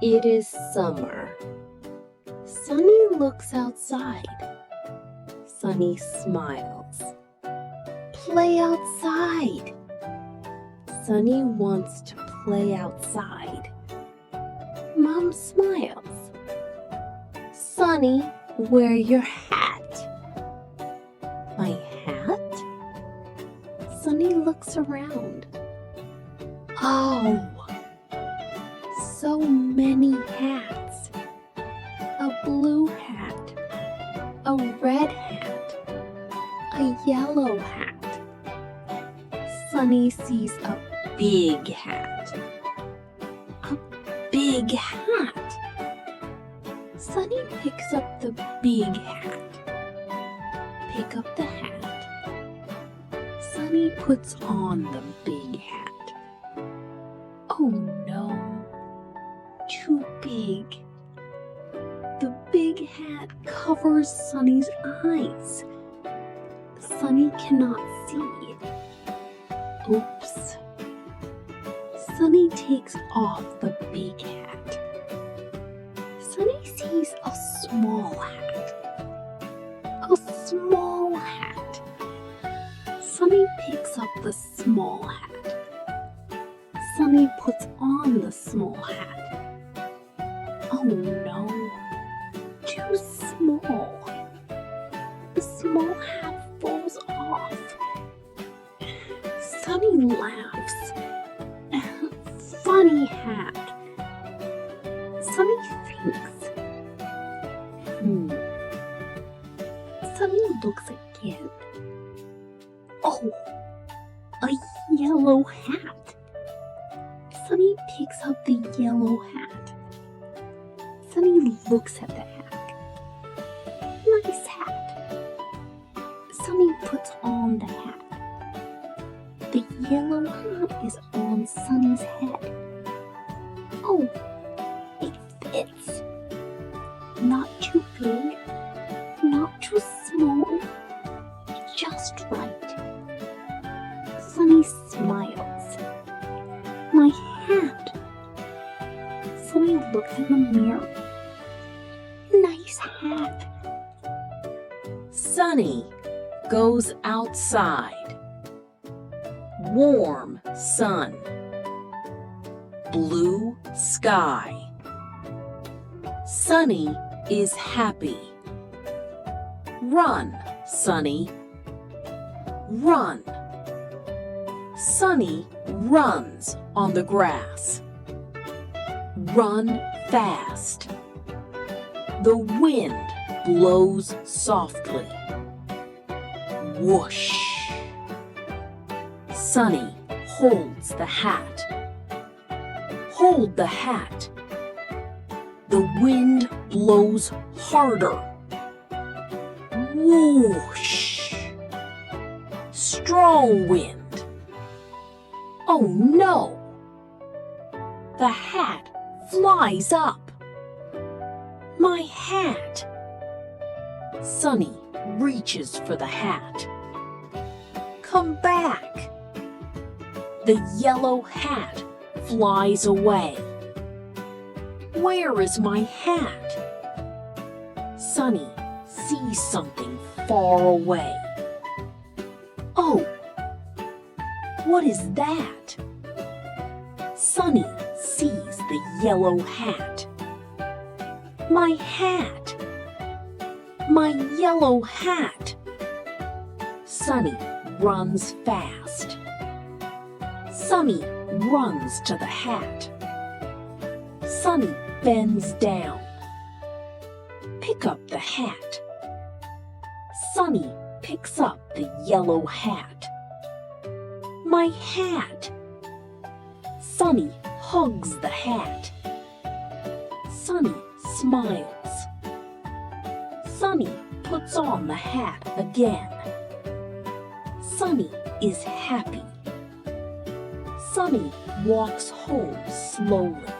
It is summer. Sunny looks outside. Sunny smiles. Play outside. Sunny wants to play outside. Mom smiles. Sunny, wear your hat. My hat? Sunny looks around. Oh, so many hats. A blue hat, a red hat, a yellow hat. Sunny sees a big hat. A big hat. Sunny picks up the big hat. Pick up the hat. Sunny puts on the big hat. Oh no, too big. The big hat covers Sunny's eyes. Sunny cannot see. Oops. Sunny takes off the big hat. Sunny sees a small hat. A small hat. Sunny picks up the small hat. Sunny puts on the small hat. Oh no, too small. The small hat falls off. Sunny laughs. Funny hat. Sunny thinks. Sunny looks again. Oh, a yellow hat. Sunny picks up the yellow hat. Sunny looks at the hat. Nice hat. Sunny puts on the hat. The yellow hat is on Sunny's head. Oh, it fits. Not too big, not too small, just right. Sunny smiles. My hat. Sunny looks in the mirror. Nice hat. Sunny goes outside. Warm sun. Blue sky. Sunny is happy. Run, Sunny. Run. Sunny runs on the grass. Run fast. The wind blows softly. Whoosh. Sunny holds the hat. Hold the hat. The wind blows harder. Whoosh. Strong wind. Oh no! The hat flies up. My hat! Sunny reaches for the hat. Come back! The yellow hat flies away. Where is my hat? Sunny sees something far away. Oh! What is that? Sunny sees the yellow hat. My hat! My yellow hat! Sunny runs fast. Sunny runs to the hat. Sunny bends down. Pick up the hat. Sunny picks up the yellow hat. My hat! Sunny hugs the hat. Sunny smiles. Sunny puts on the hat again. Sunny is happy. Sunny walks home slowly.